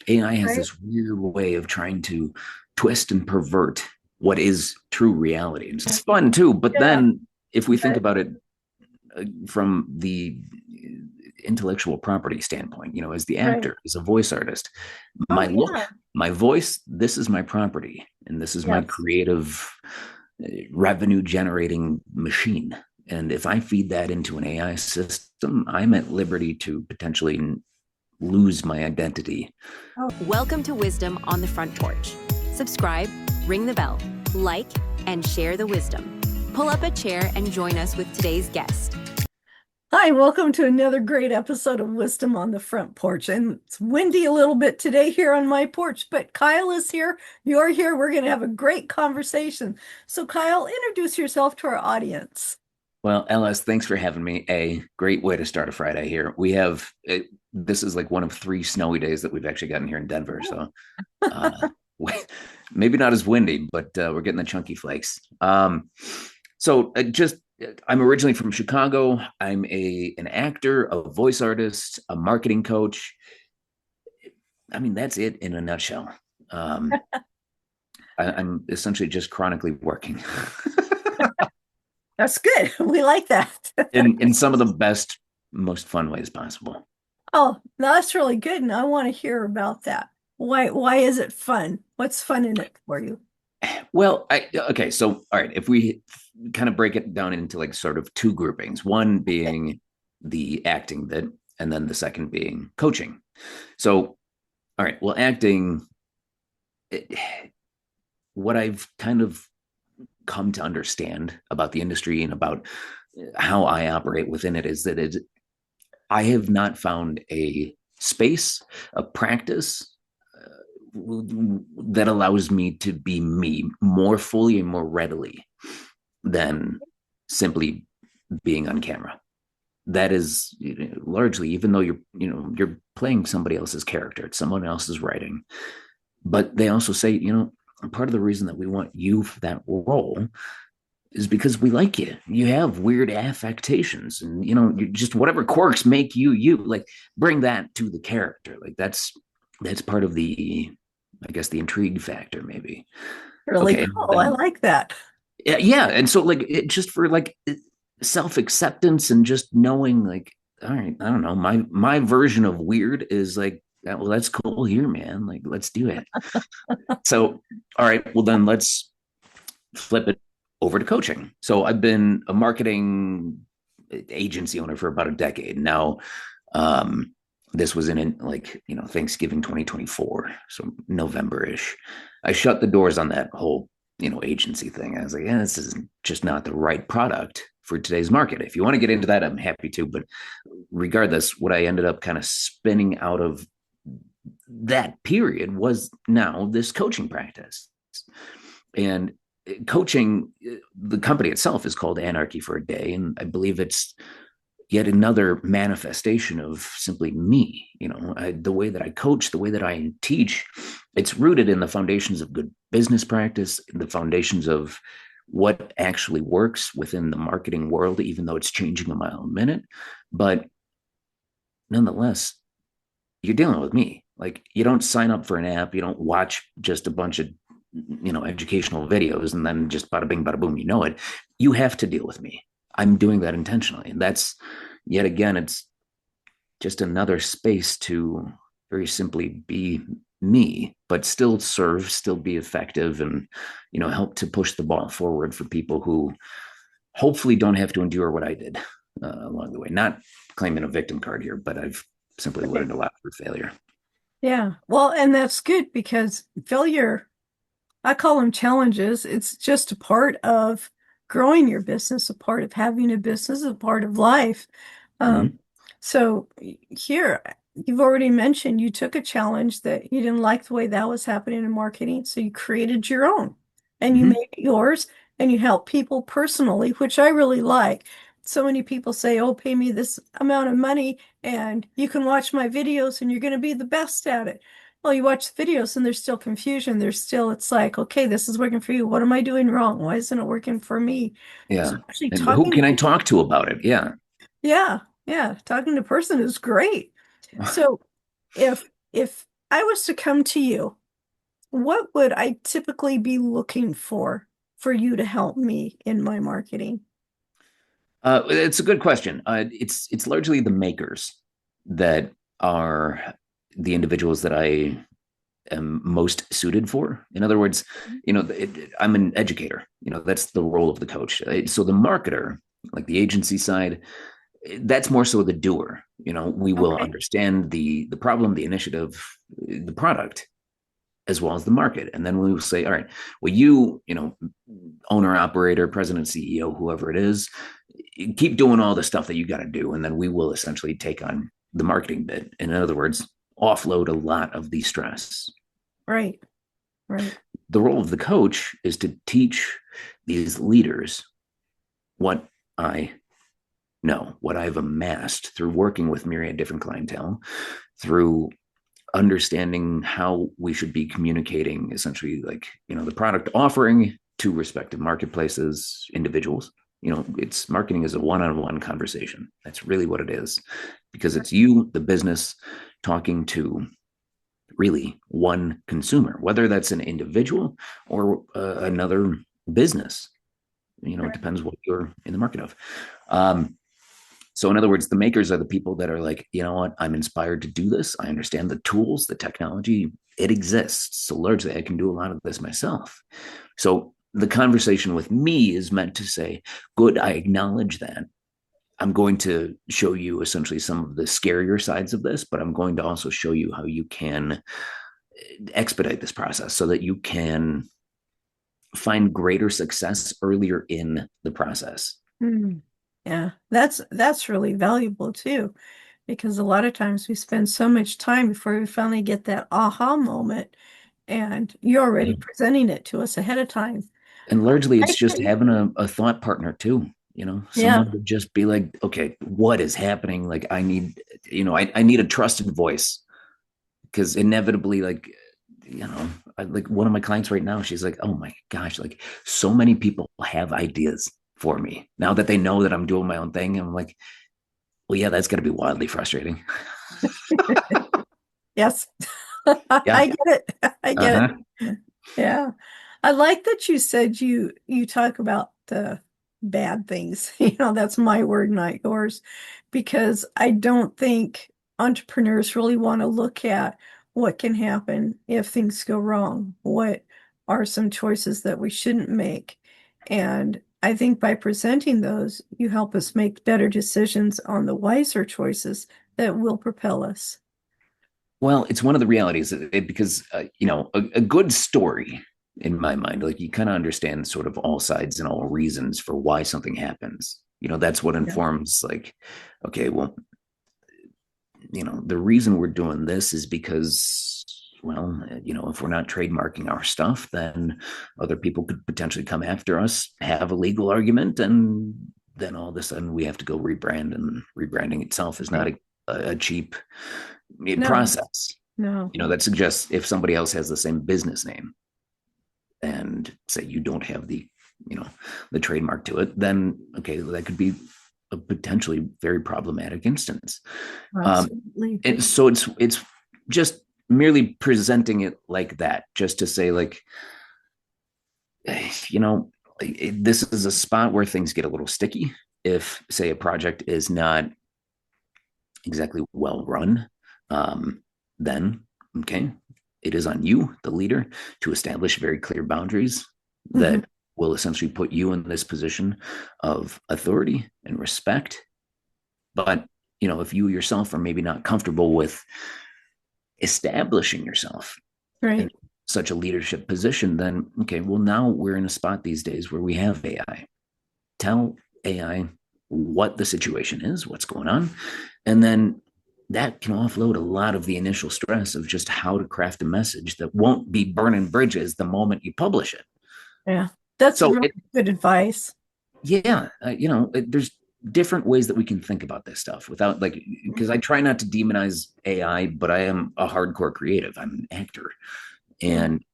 AI has right? this weird way of trying to twist and pervert what is true reality. And it's fun too. But Yeah. then if we think But, about it from the intellectual property standpoint, as the right. actor, as a voice artist, my Oh, look, yeah. my voice, this is my property, and this is my Yes. creative revenue generating machine. And if I feed that into an AI system, I'm at liberty to potentially lose my identity. Oh, Welcome to Wisdom on the Front Porch. Subscribe, ring the bell, like, and share the wisdom. Pull up a chair and join us with today's guest. hi, welcome to another great episode of Wisdom on the Front Porch. And it's windy a little bit today here on my porch, but Kyle is here. You're here. We're going to have a great conversation. So, Kyle, introduce yourself to our audience. Well, LS, thanks for having me. A great way to start a Friday here. This is like one of 3 snowy days that we've actually gotten here in Denver. So uh, maybe not as windy, but we're getting the chunky flakes. I'm originally from Chicago. I'm an actor, a voice artist, a marketing coach. I mean, that's it in a nutshell. Um, I'm essentially just chronically working That's good. We like that. in some of the best, most fun ways possible. Oh, that's really good. And I want to hear about that. Why is it fun? What's fun in it for you? Well, okay. So, all right, if we kind of break it down into like sort of two groupings, one being the acting bit, and then the second being coaching. So, all right, well, acting, it, what I've kind of come to understand about the industry and about how I operate within it is that I have not found a space, a practice that allows me to be me more fully and more readily than simply being on camera. That is largely, even though you're playing somebody else's character, it's someone else's writing. But they also say, part of the reason that we want you for that role is because we like you. You have weird affectations, and you just whatever quirks make you like bring that to the character. Like that's part of the, I guess, the intrigue factor, maybe. Really Okay, cool. I then like that. yeah, and so like just for like self acceptance and just knowing like, all right, I don't know, my version of weird is like, well, that's cool here, man. Like, let's do it. So, all right, well then let's flip it over to coaching. So I've been a marketing agency owner for about a decade now. Um, this was in like Thanksgiving 2024, so November-ish. I shut the doors on that whole agency thing. I was like, yeah, this is just not the right product for today's market. If you want to get into that, I'm happy to. But regardless, what I ended up kind of spinning out of that period was now this coaching practice. And coaching, the company itself is called Anarchy for a Day. And I believe it's yet another manifestation of simply me. The way that I coach, the way that I teach, it's rooted in the foundations of good business practice, the foundations of what actually works within the marketing world, even though it's changing a mile a minute. But nonetheless, you're dealing with me. Like, you don't sign up for an app, you don't watch just a bunch of educational videos and then just bada bing bada boom, it. You have to deal with me. I'm doing that intentionally, and that's, yet again, it's just another space to very simply be me, but still serve, still be effective, and help to push the ball forward for people who hopefully don't have to endure what I did along the way. Not claiming a victim card here, but I've simply Right. learned a lot through failure. Yeah. Well, and that's good because failure, I call them challenges. It's just a part of growing your business, a part of having a business, a part of life. Um, Mm-hmm. so here, you've already mentioned you took a challenge that you didn't like the way that was happening in marketing, so you created your own and you Mm-hmm. made it yours and you help people personally, which I really like. So many people say, "Oh, pay me this amount of money and you can watch my videos and you're going to be the best at it." Well, you watch the videos and there's still confusion. There's still, it's like, okay, this is working for you. What am I doing wrong? Why isn't it working for me? So Yeah. actually And who talking to can I people, talk to about it? Yeah. yeah, yeah, talking to a person is great. So if I was to come to you, what would I typically be looking for you to help me in my marketing? It's a good question. It's largely the makers that are the individuals that I am most suited for. In other words, I'm an educator. That's the role of the coach. So the marketer, like the agency side, that's more so the doer. We will Okay. understand the problem, the initiative, the product, as well as the market, and then we will say, all right, well, owner, operator, president, CEO, whoever it is, keep doing all the stuff that you got to do, and then we will essentially take on the marketing bit. In other words, offload a lot of the stress. Right. Right. The role of the coach is to teach these leaders what I know, what I've amassed through working with myriad different clientele, through understanding how we should be communicating essentially, like, the product offering to respective marketplaces, individuals. It's marketing is a one-on-one conversation. That's really what it is, because it's you, the business, talking to really one consumer, whether that's an individual or another business. It depends what you're in the market of. So in other words, the makers are the people that are like, you know what, I'm inspired to do this. I understand the tools, the technology, it exists. So largely I can do a lot of this myself. So the conversation with me is meant to say, good, I acknowledge that. I'm going to show you essentially some of the scarier sides of this, but I'm going to also show you how you can expedite this process so that you can find greater success earlier in the process. Hmm. Yeah, that's really valuable too, because a lot of times we spend so much time before we finally get that aha moment, and you're already Yeah. presenting it to us ahead of time. And largely I it's just think, having a thought partner too. yeah, Someone to just be like, okay, what is happening? Like, I need, I need a trusted voice, because inevitably, like, like one of my clients right now, she's like, oh my gosh, like so many people have ideas for me now that they know that I'm doing my own thing. And I'm like, well, yeah, that's got to be wildly frustrating. yes, Yeah. I get it. I get Uh-huh. it. Yeah. I like that you said you talk about the bad things. That's my word, not yours, because I don't think entrepreneurs really want to look at what can happen if things go wrong. What are some choices that we shouldn't make? And I think by presenting those, you help us make better decisions on the wiser choices that will propel us. Well, it's one of the realities because, a good story in my mind, like you kind of understand sort of all sides and all reasons for why something happens. That's what Yeah. informs, like, okay, well, the reason we're doing this is because, well, if we're not trademarking our stuff, then other people could potentially come after us, have a legal argument, and then all of a sudden we have to go rebrand, and rebranding itself is not Right. a cheap No, process. no. That suggests if somebody else has the same business name and say you don't have you know the trademark to it, then okay, that could be a potentially very problematic instance. um Absolutely and agree. so it's just merely presenting it like that, just to say, like, you know this is a spot where things get a little sticky if, say, a project is not exactly well run. Then okay, it is on you, the leader, to establish very clear boundaries Mhm. that will essentially put you in this position of authority and respect. But if you yourself are maybe not comfortable with establishing yourself in Right. such a leadership position, then okay, well, now we're in a spot these days where we have AI. Tell AI what the situation is, what's going on, and then that can offload a lot of the initial stress of just how to craft a message that won't be burning bridges the moment you publish it. Yeah. That's So really good advice. yeah, there's different ways that we can think about this stuff without, like, because I try not to demonize AI, but I am a hardcore creative. I'm an actor, Yeah. and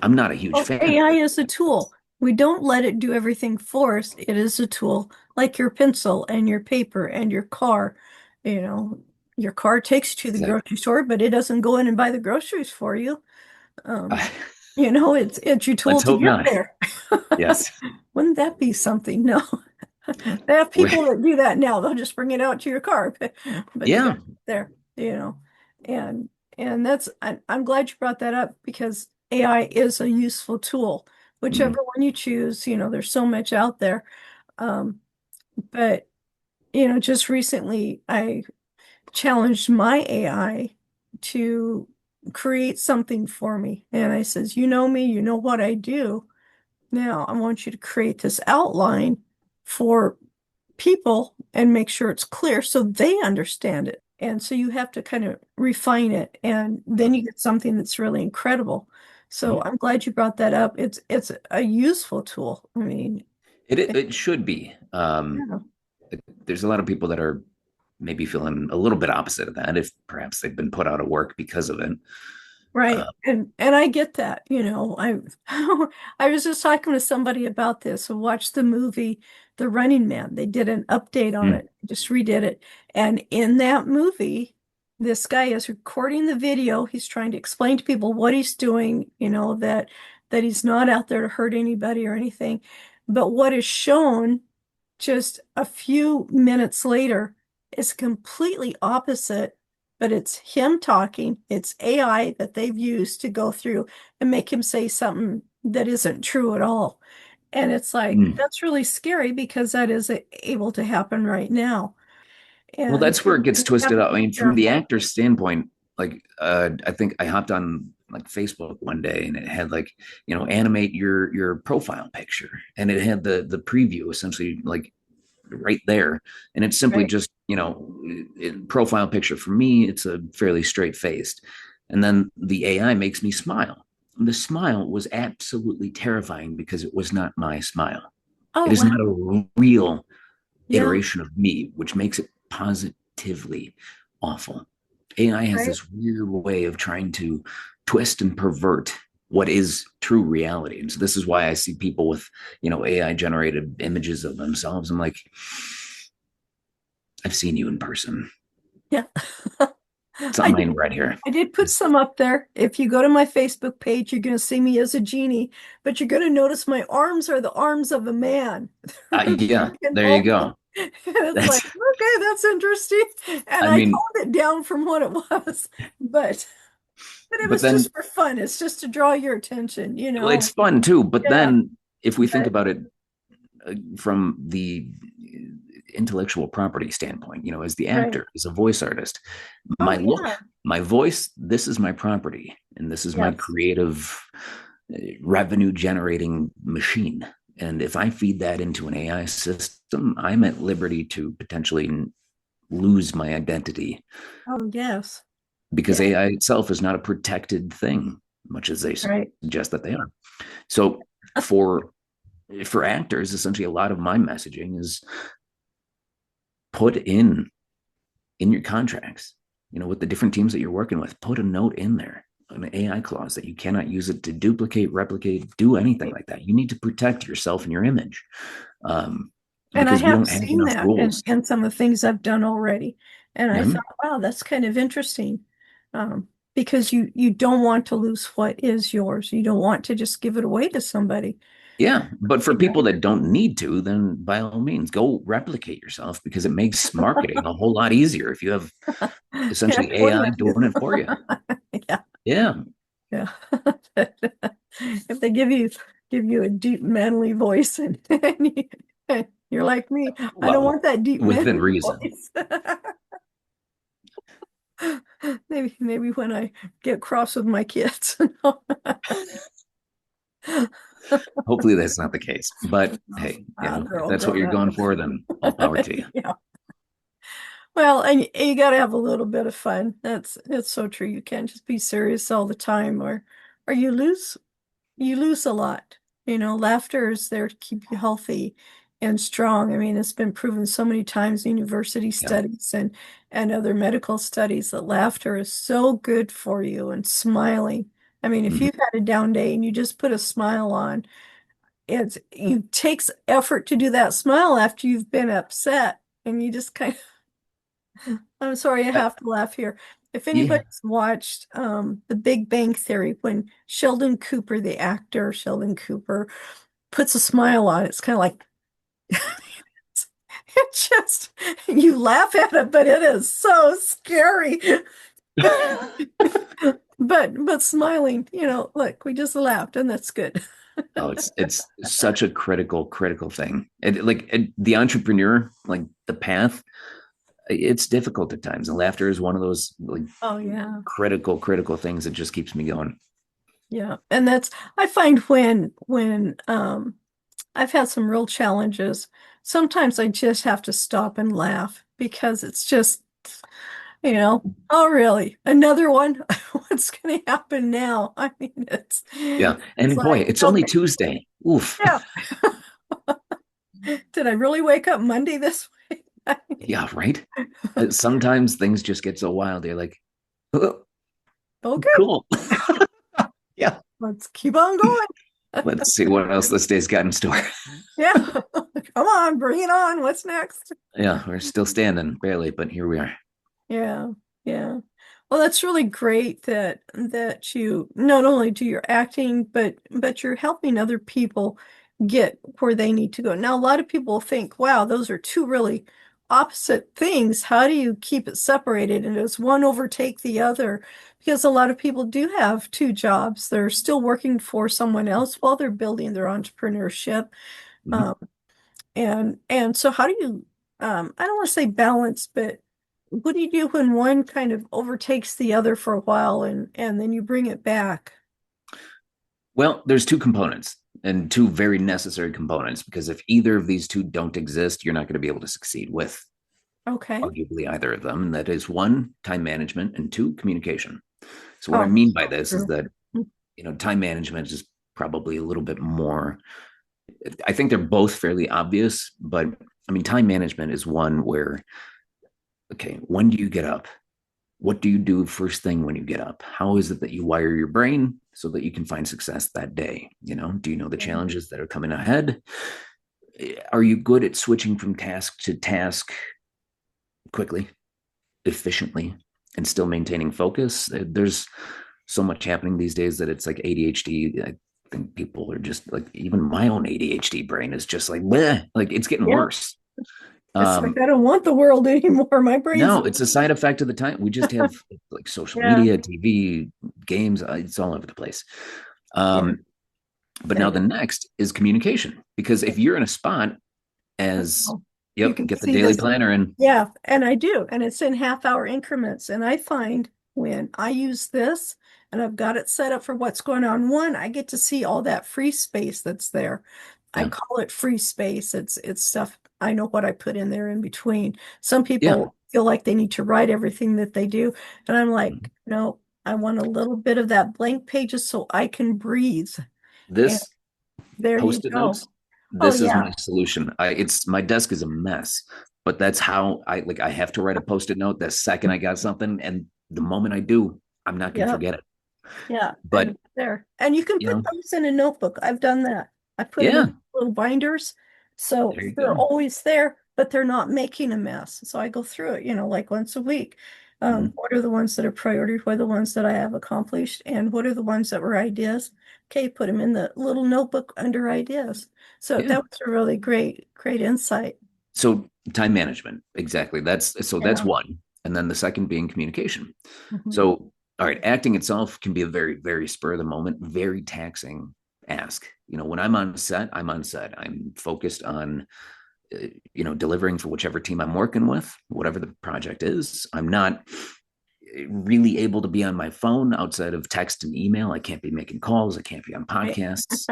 I'm not a huge Well, fan of AI it. is a tool. We don't let it do everything for us. It is a tool, like your pencil and your paper and your car, you know. Your car takes you to the Exactly. grocery store, but it doesn't go in and buy the groceries for you. Um, I, it's your tool let's to hope get not. there. Yes. Wouldn't that be something? No. They have We- people that do that now. They'll just bring it out to your car, but you got yeah. it there, and I'm glad you brought that up because AI is a useful tool, Mm. whichever one you choose. There's so much out there. Um, but just recently I challenged my AI to create something for me, and I says, you know me, you know what I do. Now I want you to create this outline for people and make sure it's clear so they understand it. And so you have to kind of refine it, and then you get something that's really incredible. So I'm glad you brought that up. It's a useful tool. I mean, It should be. yeah. There's a lot of people that are maybe feeling a little bit opposite of that, if perhaps they've been put out of work because of it. Right. Uh, And I get that, I I was just talking to somebody about this. I watched the movie The Running Man. They did an update on mm, it, just redid it. And in that movie, this guy is recording the video. He's trying to explain to people what he's doing, that he's not out there to hurt anybody or anything. But what is shown just a few minutes later is completely opposite, but it's him talking. It's AI that they've used to go through and make him say something that isn't true at all. And it's like, mm. that's really scary because that is able to happen right now. Well, And that's where it gets you have twisted to up. I be mean, from the careful. actor's standpoint, like I think I hopped on like Facebook one day and it had like, animate your profile picture. And it had the preview essentially like right there. And it's simply Right. just, profile picture for me, it's a fairly straight faced. And then the AI makes me smile. And the smile was absolutely terrifying because it was not my smile. Oh, It is not wow. a real Yeah. iteration of me, which makes it positively awful. AI has Right. this weird way of trying to twist and pervert what is true reality. And so this is why I see people with, AI generated images of themselves. I'm like, I've seen you in person. Yeah. I Something ain't right here. I did put some up there. If you go to my Facebook page, you're going to see me as a genie, but you're going to notice my arms are the arms of a man. They're Yeah, big and there you bulky. go. And it's like, That's, okay, that's interesting. And I I mean, toned it down from what it was, but it but was then just for fun. It's just to draw your attention, it's fun too. But Yeah. then if we think But, about it from the intellectual property standpoint, as the right. actor, as a voice artist, my Oh, look, yeah. my voice, this is my property and this is my Yes. creative revenue generating machine. And if I feed that into an AI system, I'm at liberty to potentially lose my identity Oh, yes. because Yeah. AI itself is not a protected thing, much as they Right. suggest that they are. So for actors, essentially a lot of my messaging is put in your contracts, with the different teams that you're working with, put a note in there, an AI clause that you cannot use it to duplicate, replicate, do anything like that. You need to protect yourself and your image, And I because we have don't have seen enough that rules. in some of the things I've done already. And I Mhm. thought, wow, that's kind of interesting. Because you don't want to lose what is yours. You don't want to just give it away to somebody. Yeah, but for You know? people that don't need to, then by all means, go replicate yourself because it makes marketing a whole lot easier if you have Yeah, essentially AI 20 of doing it for you. you. Yeah, Yeah. yeah. If they give you a deep manly voice and you're like me, I don't Well, want that deep within manly reason. voice. Maybe when I get cross with my kids. Hopefully that's not the case. But hey, They're if all that's what grown you're up. going for, then all power to you. Yeah. Well, and you got to have a little bit of fun. It's so true. You can't just be serious all the time, or you lose a lot. Laughter is there to keep you healthy and strong. I mean, it's been proven so many times in university Yeah. studies and other medical studies that laughter is so good for you and smiling. I mean, if Mhm. you've had a down day and you just put a smile on, it takes effort to do that smile after you've been upset, and you just kind of I'm sorry, I I, have to laugh here. If yeah. anybody's watched The Big Bang Theory, when Sheldon Cooper, the actor Sheldon Cooper, puts a smile on, it's kind of like it just you laugh at it, but it is so scary. But smiling, look, we just laughed, and that's good. Oh, it's such a critical thing. The entrepreneur, like the path, it's difficult at times. And laughter is one of those like Oh yeah. critical things that just keeps me going. Yeah. And that's I find when I've had some real challenges, sometimes I just have to stop and laugh because it's just, oh really? Another one? What's gonna happen now? I mean, Yeah. it's And boy, like, it's only okay, Tuesday. Oof. yeah. Did I really wake up Monday this way? Yeah, right. Sometimes things just get so wild. You're like, oh, Okay, cool. Yeah. let's keep on going. Let's see what else this day's got in store. Yeah. Come on, bring it on. What's next? Yeah, we're still standing barely, but here we are. Yeah. Yeah. Well, that's really great that you not only do your acting, but you're helping other people get where they need to go. Now, a lot of people think, wow, those are two really opposite things. How do you keep it separated? And does one overtake the other? Because a lot of people do have two jobs. They're still working for someone else while they're building their entrepreneurship. Mhm. Um, and so how do you I don't want to say balance, but what do you do when one kind of overtakes the other for a while and then you bring it back? Well, there's two components and two very necessary components because if either of these two don't exist, you're not going to be able to succeed with Okay. arguably either of them. And that is one, time management, and two, communication. So what I Oh, mean by so this is true. that, time management is probably a little bit more, I think they're both fairly obvious, but I mean, time management is one where, okay, when do you get up? What do you do first thing when you get up? How is it that you wire your brain so that you can find success that day? Do you know the Yeah. challenges that are coming ahead? Are you good at switching from task to task quickly, efficiently, and still maintaining focus? There's so much happening these days that it's like ADHD. I think people are just like, even my own ADHD brain is just like, bleh, like it's getting Yeah. worse. It's like Um, I don't want the world anymore. My brain's no, it's a side effect of the time. We just have like social yeah, media, TV, games. It's all over the place. yeah, Um, but yeah. now the next is communication, because if you're in a spot as, Oh, you yep, can get the see daily this. planner in. Yeah, and I do. And it's in half-hour increments. And I find when I use this and I've got it set up for what's going on, one, I get to see all that free space that's there. I Yeah. call it free space. It's stuff I know what I put in there in between. Some Yeah. people feel like they need to write everything that they do. And I'm like, no, I want a little bit of that blank pages so I can breathe. And This there you post-it go. notes, Oh this is yeah. my solution. It's my desk is a mess, but that's how I have to write a post-it note the second I got something. And the moment I do, I'm not going to Yeah. forget it. Yeah, and But, it's there. And you can you put know, those in a notebook. I've done that. I put them yeah, in little binders. So there you they're go. always there, but they're not making a mess. So I go through it, like once a week. Mhm. What are the ones that are priority? What are the ones that I have accomplished? And what are the ones that were ideas? Okay, put them in the little notebook under ideas. So Yeah. that was a really great insight. So time management, exactly. That's Yeah. one. And then the second being communication. Mhm. So, all right, acting itself can be a very, very spur of the moment, very taxing ask. When I'm on set, I'm on set. I'm focused on, delivering for whichever team I'm working with, whatever the project is. I'm not really able to be on my phone outside of text and email. I can't be making calls. I can't be on Right. podcasts.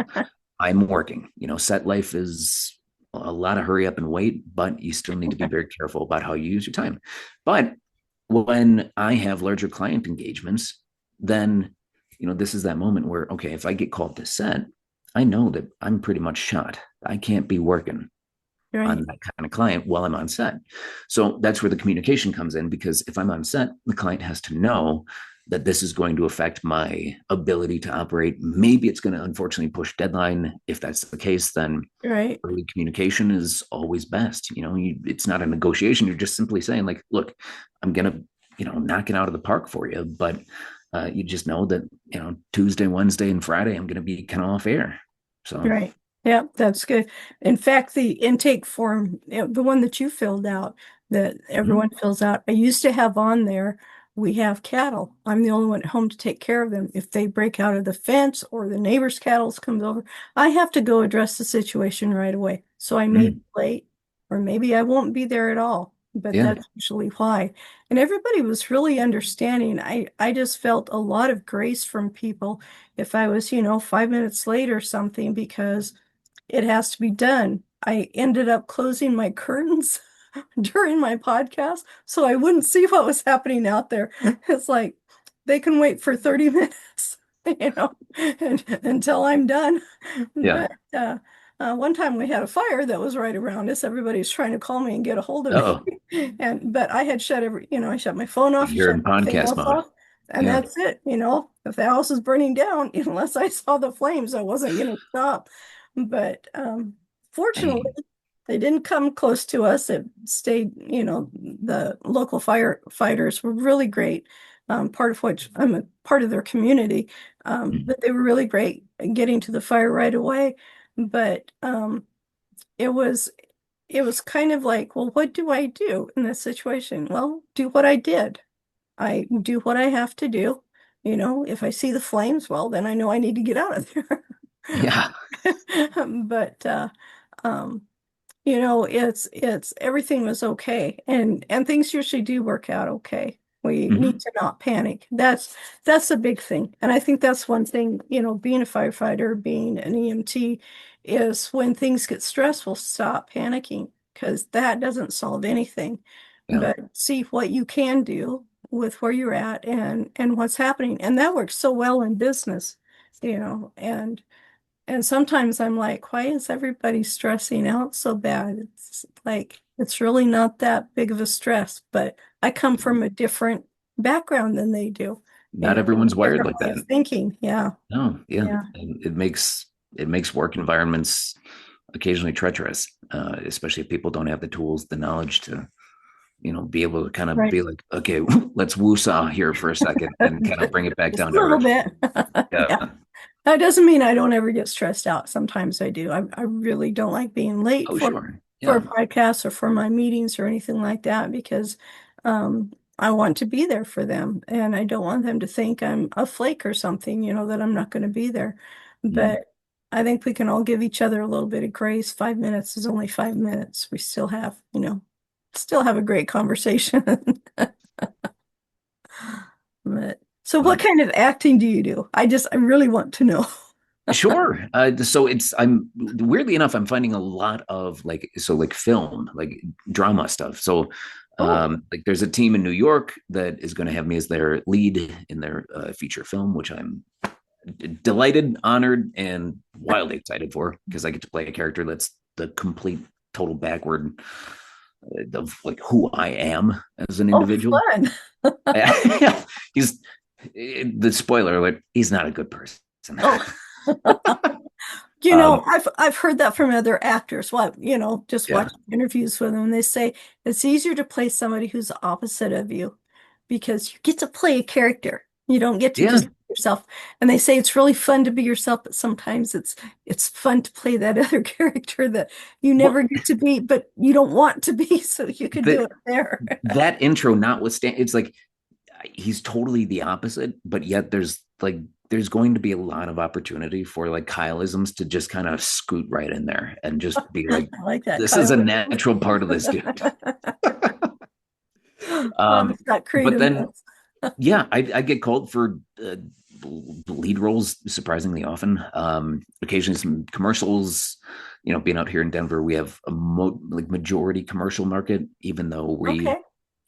I'm working. Set life is a lot of hurry up and wait, but you still need to be very careful about how you use your time. But when I have larger client engagements, then, this is that moment where, okay, if I get called to set, I know that I'm pretty much shot. I can't be working on Right. that kind of client while I'm on set. So that's where the communication comes in, because if I'm on set, the client has to know that this is going to affect my ability to operate. Maybe it's going to unfortunately push deadline. If that's the case, then Right. early communication is always best. It's not a negotiation. You're just simply saying, like, look, I'm going to, knock it out of the park for you. But you just know that, Tuesday, Wednesday, and Friday, I'm going to be kind of off air. So, Right. Yeah, that's good. In fact, the intake form, the one that you filled out, that everyone fills out, I used to have on there, we have cattle. I'm the only one at home to take care of them. If they break out of the fence or the neighbor's cattle comes over, I have to go address the situation right away. So I may be late, or maybe I won't be there at all, but yeah. that's usually why. And everybody was really understanding. I just felt a lot of grace from people if I was, 5 minutes late or something, because it has to be done. I ended up closing my curtains during my podcast so I wouldn't see what was happening out there. It's like they can wait for 30 minutes, until I'm done. Yeah. But one time we had a fire that was right around us. Everybody's trying to call me and get a hold of Oh, me. But I had shut I shut my phone off, you're shut in everything podcast else mode. off. And Yeah. that's it. If the house is burning down, unless I saw the flames, I wasn't going to stop. But fortunately, they didn't come close to us. It stayed, the local firefighters were really great. Part of which I'm a part of their community. But they were really great at getting to the fire right away. But it was kind of like, well, what do I do in this situation? Well, do what I did. I do what I have to do. If I see the flames, well, then I know I need to get out of there. Yeah. But um, it's everything was okay, and things usually do work out okay. We need to not panic. That's a big thing, and I think that's one thing. Being a firefighter, being an EMT, is when things get stressful, stop panicking, because that doesn't solve anything. Yeah. But see what you can do with where you're at and what's happening, and that works so well in business, and sometimes I'm like, why is everybody stressing out so bad? It's like, it's really not that big of a stress, but I come from a different background than they do. Not everyone's wired Different like way that. of thinking. Yeah. No, yeah. Yeah. And it makes work environments occasionally treacherous, especially if people don't have the tools, the knowledge to, be able to kind of Right. be like, okay, let's woo-saw here for a second and kind of bring it back Just down a to little earth. bit. Yeah. Yeah. That doesn't mean I don't ever get stressed out. Sometimes I do. I really don't like being late Oh, for sure. a Yeah. podcast or for my meetings or anything like that, because I want to be there for them, and I don't want them to think I'm a flake or something, that I'm not going to be there. Mm. But I think we can all give each other a little bit of grace. 5 minutes is only 5 minutes. We still have a great conversation. But so what But kind of acting do you do? I really want to know. sure. So I'm weirdly enough, I'm finding a lot of like film, like drama stuff. So Oh, like there's a team in New York that is going to have me as their lead in their feature film, which I'm delighted, honored, and wildly excited for, because I get to play a character that's the complete total backward of like who I am as an oh, individual. fun. He's the spoiler alert, he's not a good person. Oh. um, I've heard that from other actors. Just yeah, watching interviews with them. They say it's easier to play somebody who's opposite of you because you get to play a character. You don't get to yeah. just be yourself. And they say it's really fun to be yourself, but sometimes it's fun to play that other character that you never Well, get to be, but you don't want to be, so you could do the, it there. that intro notwithstanding, it's like he's totally the opposite, but yet there's going to be a lot of opportunity for like Kyleisms to just kind of scoot right in there and just be like, I like that, this is a Kyle. natural part of this dude. It's got But creative then, notes. yeah, I get called for lead roles surprisingly often. Occasionally some commercials. Being out here in Denver, we have a majority commercial market, even though we Okay.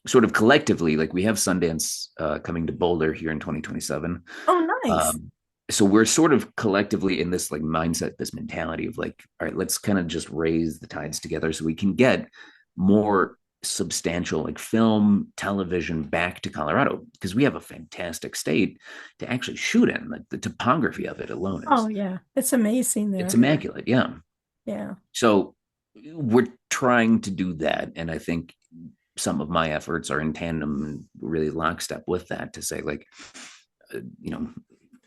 sort of collectively, like we have Sundance coming to Boulder here in 2027. Oh, nice. So we're sort of collectively in this like mindset, this mentality of like, all right, let's kind of just raise the tides together so we can get more substantial like film, television back to Colorado because we have a fantastic state to actually shoot in. Like the topography of it alone Oh is yeah, it's amazing it's there. immaculate. Yeah. Yeah. So we're trying to do that. And I think some of my efforts are in tandem and really lockstep with that to say, like, you know,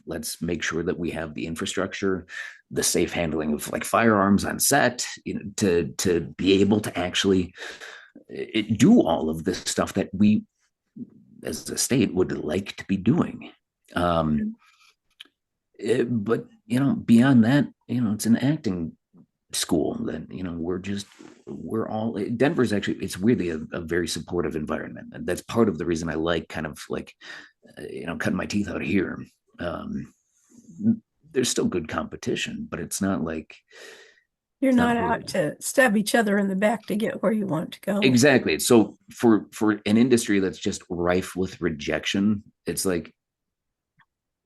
let's make sure that we have the infrastructure, the safe handling of like firearms on set, you know, to be able to actually do all of this stuff that we as a state would like to be doing. Um, but you know, beyond that, you know, it's an acting school that you know we're all Denver's actually it's weirdly a very supportive environment, and that's part of the reason I like kind of like you know cutting my teeth out here. um there's still good competition, but it's not like You're it's not not out really to stab each other in the back to get where you want to go. exactly. So for an industry that's just rife with rejection, it's like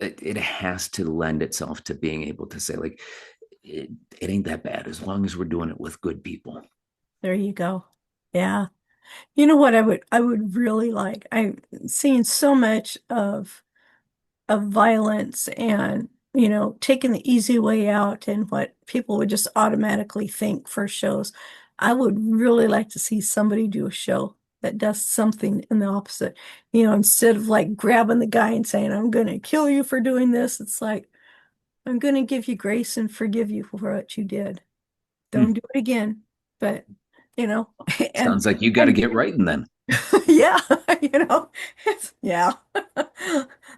it has to lend itself to being able to say like it ain't that bad as long as we're doing it with good people. There you go. Yeah. You know what I would really like? I'm seeing so much of violence and, taking the easy way out and what people would just automatically think for shows. I would really like to see somebody do a show that does something in the opposite. Instead of like grabbing the guy and saying, I'm going to kill you for doing this, it's like, I'm going to give you grace and forgive you for what you did. Don't Hmm. do it again. But, you know, and, Sounds like you got to and get right and then. yeah, yeah.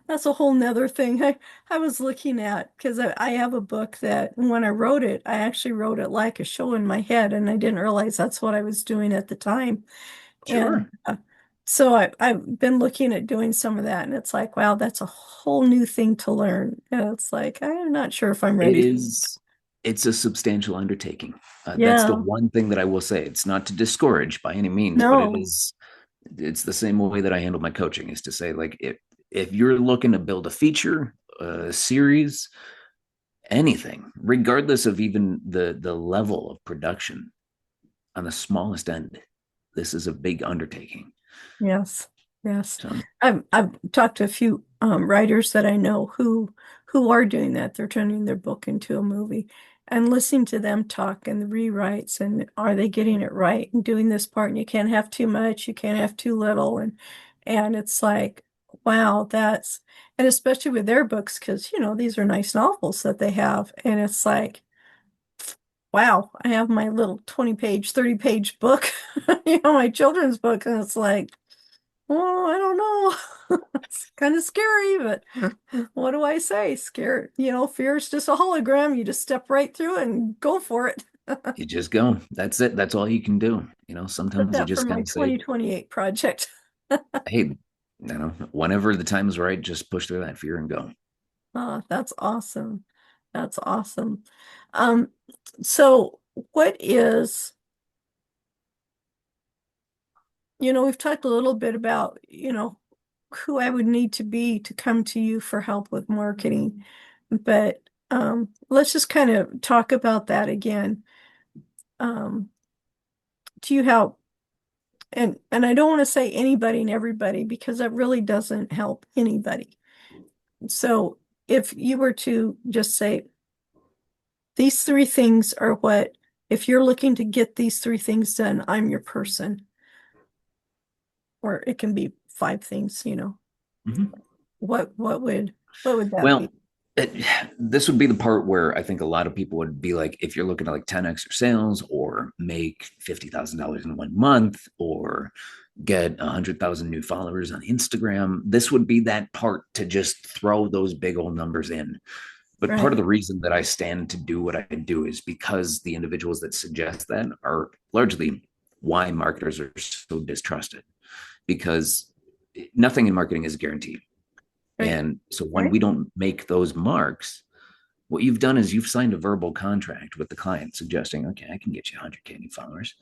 That's a whole nother thing. I was looking at because I have a book that when I wrote it, I actually wrote it like a show in my head, and I didn't realize that's what I was doing at the time. And Sure. so I've been looking at doing some of that, and it's like, wow, that's a whole new thing to learn. And it's like, I'm not sure if I'm It ready. is, it's a substantial undertaking. That's the Yeah, one thing that I will say. It's not to discourage by any means, but no, it's the same way that I handle my coaching is to say, like, if you're looking to build a feature, a series, anything, regardless of even the level of production on the smallest end, this is a big undertaking. yes, yes. So I've talked to a few writers that I know who are doing that. They're turning their book into a movie and listening to them talk and the rewrites and are they getting it right and doing this part and you can't have too much, you can't have too little and it's like, wow, that's and especially with their books because these are nice novels that they have and it's like, wow, I have my little 20-page, 30-page book, my children's book and it's like, oh, I don't know. It's kind of scary, but what do I say? Scare, fear is just a hologram. You just step right through it and go for it. you just go. That's it. That's all you can do. You know, Put sometimes you that for just my gotta say, 2028 project. hey, you know, whenever the time is right, just push through that fear and go. Oh, that's awesome. That's awesome. Um, so what is, we've talked a little bit about, who I would need to be to come to you for help with marketing, but let's just kind of talk about that again. Um, do you help? And I don't want to say anybody and everybody because that really doesn't help anybody. So if you were to just say these three things are what, if you're looking to get these three things done, I'm your person. Or it can be five things, Mhm. what would that be? Well, this would be the part where I think a lot of people would be like, if you're looking to like 10x your sales or make $50,000 in 1 month or get 100,000 new followers on Instagram, this would be that part to just throw those big old numbers in. But part Right. of the reason that I stand to do what I do is because the individuals that suggest that are largely why marketers are so distrusted because nothing in marketing is guaranteed. Right. And so when Right. we don't make those marks, what you've done is you've signed a verbal contract with the client suggesting, okay, I can get you 100K new followers.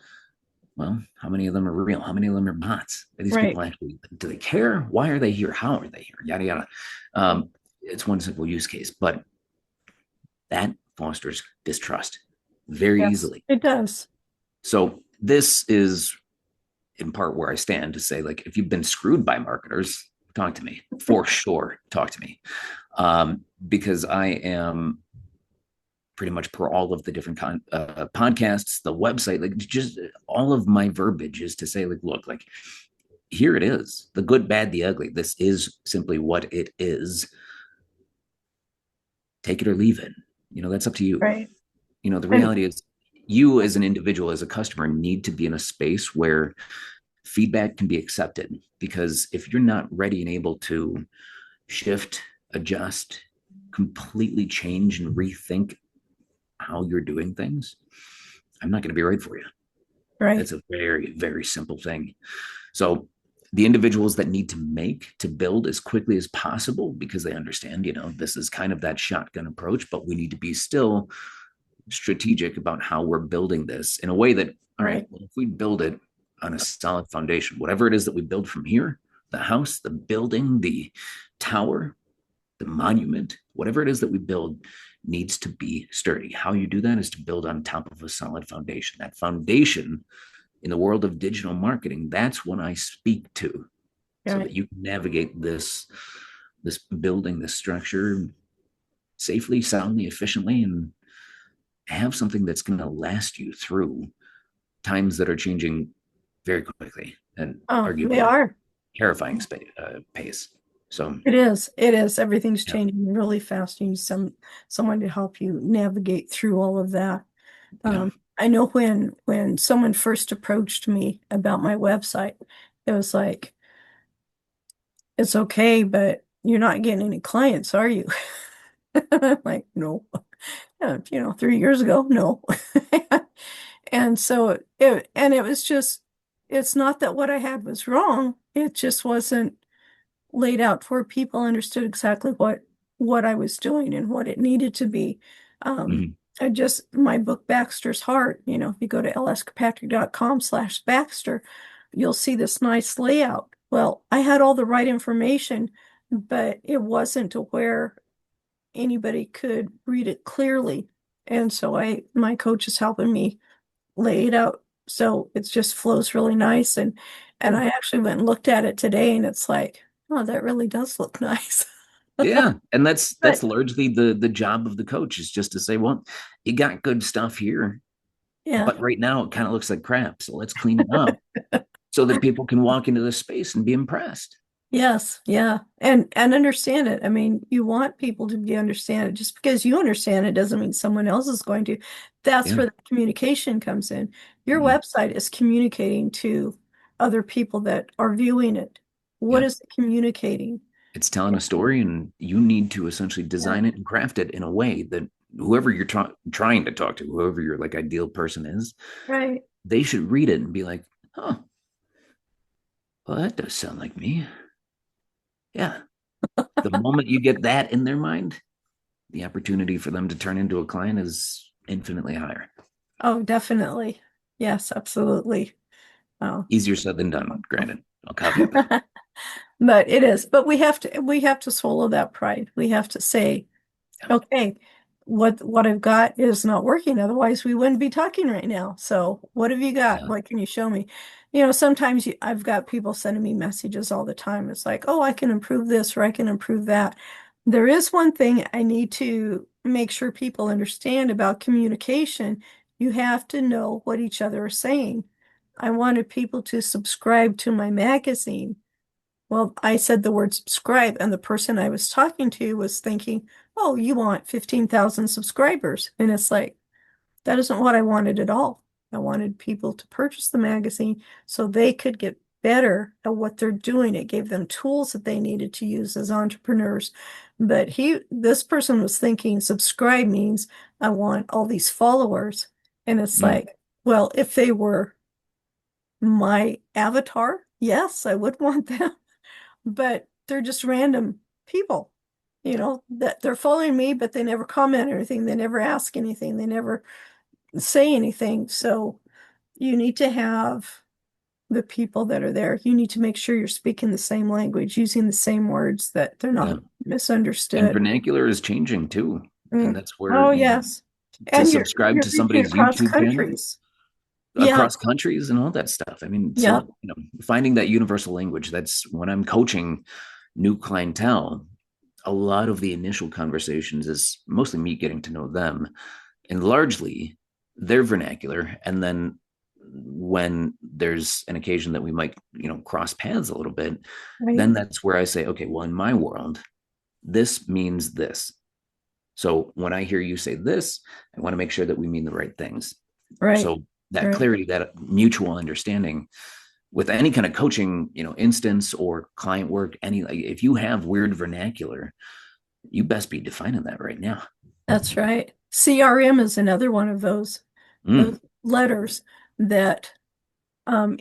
Well, how many of them are real? How many of them are bots? Are these Right. people actually, do they care? Why are they here? How are they here? Yada, yada. It's one simple use case, but that fosters distrust very Yes, easily. it does. So this is in part where I stand to say, like, if you've been screwed by marketers, talk to me for sure. Talk to me. Because I am pretty much per all of the different podcasts, the website, like just all of my verbiage is to say, like, look, like, here it is, the good, bad, the ugly. This is simply what it is. Take it or leave it. That's up to you. Right. The reality is you as an individual, as a customer, need to be in a space where feedback can be accepted. Because if you're not ready and able to shift, adjust, completely change and rethink how you're doing things, I'm not going to be right for you. Right. That's a very, very simple thing. So the individuals that need to build as quickly as possible, because they understand, this is kind of that shotgun approach, but we need to be still strategic about how we're building this in a way that, all right, well, if we build it on a solid foundation, whatever it is that we build from here, the house, the building, the tower, the monument, whatever it is that we build needs to be sturdy. How you do that is to build on top of a solid foundation. That foundation in the world of digital marketing, that's what I speak to, so that you can navigate this building, this structure safely, soundly, efficiently, and have something that's going to last you through times that are changing very quickly and arguably they are terrifying pace. So it is. Everything's changing really fast. You need someone to help you navigate through all of that. I know when someone first approached me about my website, it was like, it's okay, but you're not getting any clients, are you? I'm like, no. 3 years ago, no. And so it was just, it's not that what I had was wrong. It just wasn't laid out where people understood exactly what I was doing and what it needed to be. My book, Baxter's Heart, if you go to lskirkpatrick.com/Baxter, you'll see this nice layout. Well, I had all the right information, but it wasn't to where anybody could read it clearly. And so my coach is helping me lay it out so it just flows really nice. And I actually went and looked at it today, and it's like, oh, that really does look nice. Yeah. And that's largely the job of the coach, is just to say, well, you got good stuff here. Yeah. But right now it kind of looks like crap. So let's clean it up so that people can walk into this space and be impressed. Yes. Yeah. And understand it. I mean, you want people to understand it. Just because you understand it doesn't mean someone else is going to. That's where the communication comes in. Your website is communicating to other people that are viewing it. What is it communicating? It's telling a story, and you need to essentially design it and craft it in a way that whoever you're trying to talk to, whoever your like ideal person is, right, they should read it and be like, oh, well, that does sound like me. Yeah. The moment you get that in their mind, the opportunity for them to turn into a client is infinitely higher. Oh, definitely. Yes, absolutely. Oh. Easier said than done, granted. I'll caveat that. But it is. But we have to swallow that pride. We have to say, okay, what I've got is not working. Otherwise, we wouldn't be talking right now. So what have you got? What can you show me? Sometimes I've got people sending me messages all the time. It's like, oh, I can improve this or I can improve that. There is one thing I need to make sure people understand about communication. You have to know what each other are saying. I wanted people to subscribe to my magazine. Well, I said the word subscribe, and the person I was talking to was thinking, oh, you want 15,000 subscribers. And it's like, that isn't what I wanted at all. I wanted people to purchase the magazine so they could get better at what they're doing. It gave them tools that they needed to use as entrepreneurs. But this person was thinking subscribe means I want all these followers. And it's like, well, if they were my avatar, yes, I would want them. But they're just random people, that they're following me, but they never comment or anything. They never ask anything. They never say anything. So you need to have the people that are there. You need to make sure you're speaking the same language, using the same words, that they're not misunderstood. And vernacular is changing too. And that's where yes. To subscribe to somebody's YouTube channel. Yeah. across countries and all that stuff. I mean, Yeah. so, finding that universal language, that's when I'm coaching new clientele. A lot of the initial conversations is mostly me getting to know them and largely their vernacular. And then when there's an occasion that we might, cross paths a little bit, Right. then that's where I say, okay, well, in my world, this means this. So when I hear you say this, I want to make sure that we mean the right things. Right. So that Right. clarity, that mutual understanding with any kind of coaching, instance or client work, if you have weird vernacular, you best be defining that right now. That's right. CRM is another one of those letters that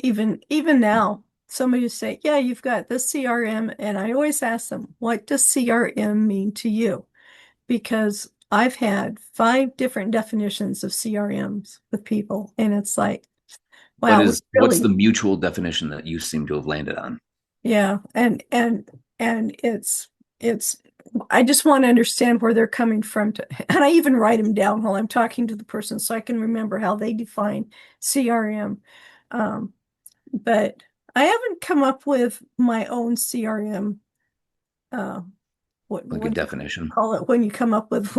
even now somebody will say, yeah, you've got this CRM, and I always ask them, what does CRM mean to you? Because I've had 5 different definitions of CRMs with people, and it's like, wow, What's the really, mutual definition that you seem to have landed on? yeah, and it's I just want to understand where they're coming from and I even write them down while I'm talking to the person so I can remember how they define CRM. Um, but I haven't come up with my own CRM. Uh, Like a what do you definition. call it when you come up with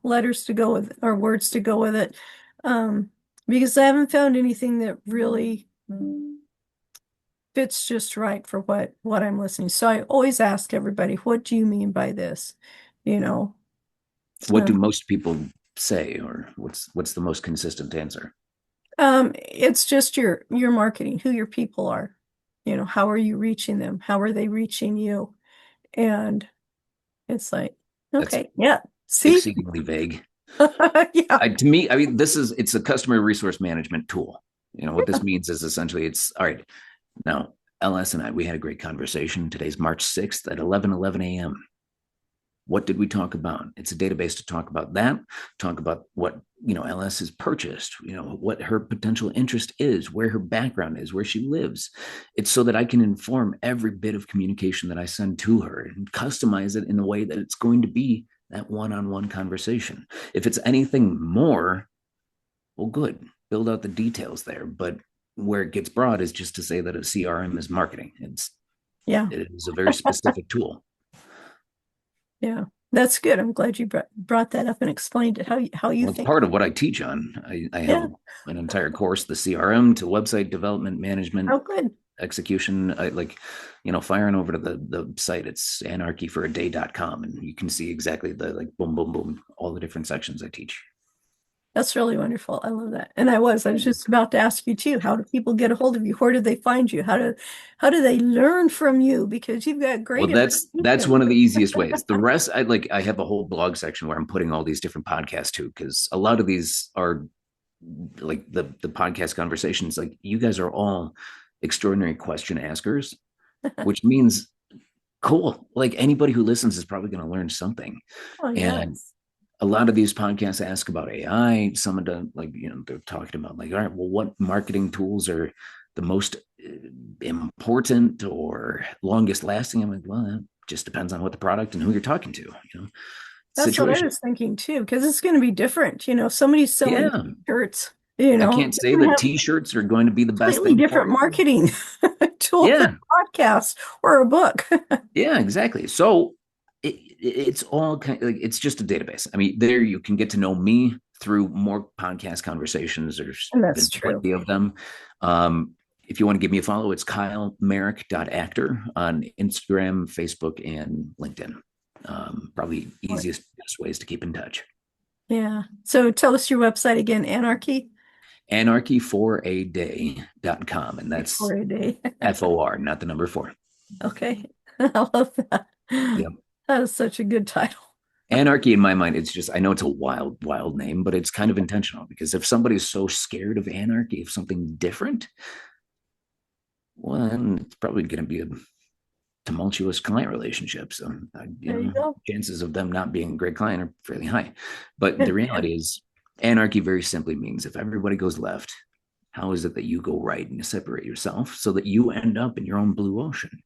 letters to go with or words to go with it? Um, because I haven't found anything that really fits just right for what I'm listening. So I always ask everybody, what do you mean by this? You know, What uh, do most people say, or what's the most consistent answer? it's just your marketing, who your people are. How are you reaching them? How are they reaching you? And it's like, That's okay, yeah, see, exceedingly vague. yeah, To me, I mean, it's a customer resource management tool. What this means is essentially it's all right. Now, LS and I, we had a great conversation. Today's March 6th at 11:11 a.m. What did we talk about? It's a database to talk about that, talk about what, LS has purchased, what her potential interest is, where her background is, where she lives. It's so that I can inform every bit of communication that I send to her and customize it in a way that it's going to be that one-on-one conversation. If it's anything more, well, good. Build out the details there. But where it gets broad is just to say that a CRM is marketing. yeah, It is a very specific tool. yeah. That's good. I'm glad you brought that up and explained it. How you Well, it's think. part of what I teach on. I Yeah. have an entire course, the CRM to website development management Oh, good. execution. Firing over to the site, it's anarchyforaday.com, and you can see exactly the boom, boom, boom, all the different sections I teach. That's really wonderful. I love that. And I was just about to ask you too, how do people get a hold of you? Where do they find you? How do they learn from you? Because you've got Well, great that's information. one of the easiest ways. The rest, I have a whole blog section where I'm putting all these different podcasts too, because a lot of these are like the podcast conversations. Like you guys are all extraordinary question askers, which means cool. Like anybody who listens is probably going to learn something. Oh, And yes. a lot of these podcasts ask about AI. Some of them, they're talking about like, all right, well, what marketing tools are the most important or longest lasting? I'm like, well, that just depends on what the product and who you're talking to, That's what I situation. was thinking too, because it's going to be different. Somebody's selling Yeah. shirts, I can't they're say going to that have t-shirts are going to be the best completely thing for different you. marketing tool than Yeah. a podcast or a book. Yeah, exactly. So it's all kind of like it's just a database. I mean, there you can get to know me through more podcast conversations. There's And that's been true. plenty of them. If you want to give me a follow, it's kylemerrick.actor on Instagram, Facebook, and LinkedIn. Probably easiest, best ways to keep in touch. Yeah. So tell us your website again, Anarchy Anarchyforaday.com. And that's for a day. FOR, not the number 4. Okay. I love that. Yep. That is such a good title. Anarchy, in my mind, it's just, I know it's a wild, wild name, but it's kind of intentional because if somebody's so scared of anarchy, of something different, well, then it's probably going to be a tumultuous client relationship. So, There you go. chances of them not being a great client are fairly high. But the reality is, anarchy very simply means if everybody goes left, how is it that you go right and you separate yourself so that you end up in your own blue ocean?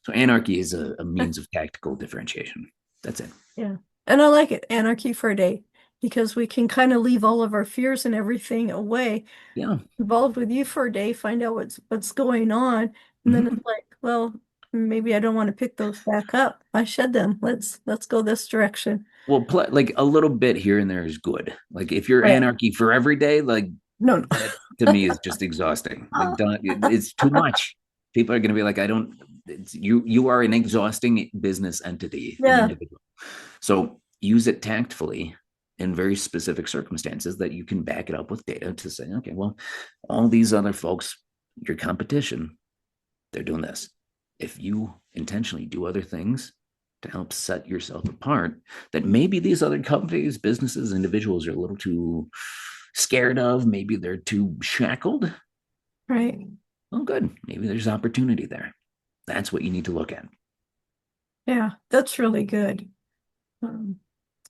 So, anarchy is a means of tactical differentiation. That's it. Yeah. And I like it. Anarchy for a day. because we can kind of leave all of our fears and everything away, Yeah. involved with you for a day, find out what's going on, and then Mhm. it's like, well, maybe I don't want to pick those back up. I shed them. Let's go this direction. Well, like a little bit here and there is good. Like if you're Right. anarchy for every day, like No, that to me is just exhausting. Like it's too much. People are going to be like, I don't. You are an exhausting business entity, an yeah, individual. So use it tactfully in very specific circumstances that you can back it up with data to say, okay, well, all these other folks, your competition, they're doing this. If you intentionally do other things to help set yourself apart, that maybe these other companies, businesses, individuals are a little too scared of, maybe they're too shackled. right. Well, good. Maybe there's opportunity there. That's what you need to look at. Yeah, that's really good.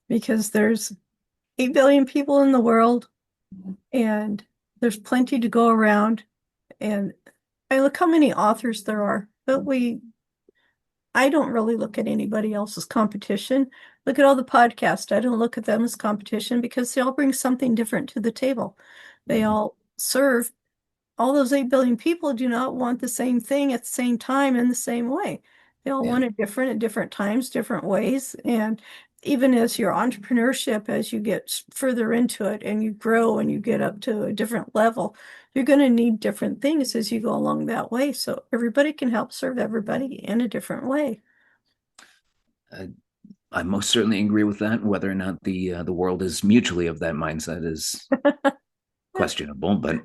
Because there's 8 billion people in the world, and there's plenty to go around. And I look how many authors there are, but I don't really look at anybody else's competition. Look at all the podcasts. I don't look at them as competition because they all bring something different to the table. They all serve. All those 8 billion people do not want the same thing at the same time in the same way. They all Yeah. want it different at different times, different ways. And even as your entrepreneurship, as you get further into it and you grow and you get up to a different level, you're going to need different things as you go along that way. So everybody can help serve everybody in a different way. I most certainly agree with that. Whether or not the world is mutually of that mindset is questionable, but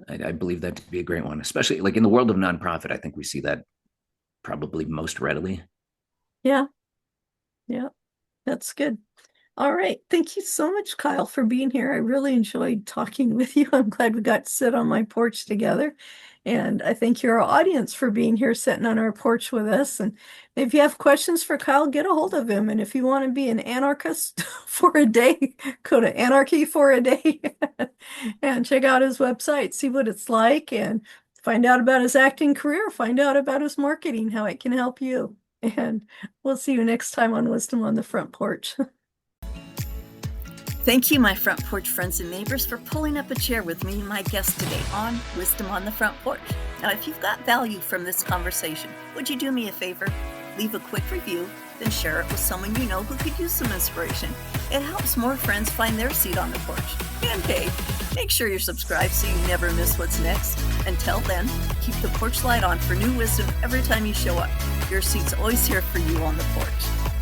I believe that to be a great one, especially like in the world of nonprofit. I think we see that probably most readily. Yeah, yeah, that's good. All right. Thank you so much, Kyle, for being here. I really enjoyed talking with you. I'm glad we got to sit on my porch together. And I thank your audience for being here, sitting on our porch with us. And if you have questions for Kyle, get a hold of him. And if you want to be an anarchist for a day, go to Anarchy for a day and check out his website, see what it's like, and find out about his acting career, find out about his marketing, how it can help you. And we'll see you next time on Wisdom on the Front Porch. Thank you, my Front Porch friends and neighbors, for pulling up a chair with me and my guest today on Wisdom on the Front Porch. Now, if you've got value from this conversation, would you do me a favor? Leave a quick review, then share it with someone you know who could use some inspiration. It helps more friends find their seat on the porch. And hey, make sure you're subscribed so you never miss what's next. Until then, keep the porch light on for new wisdom every time you show up. Your seat's always here for you on the porch.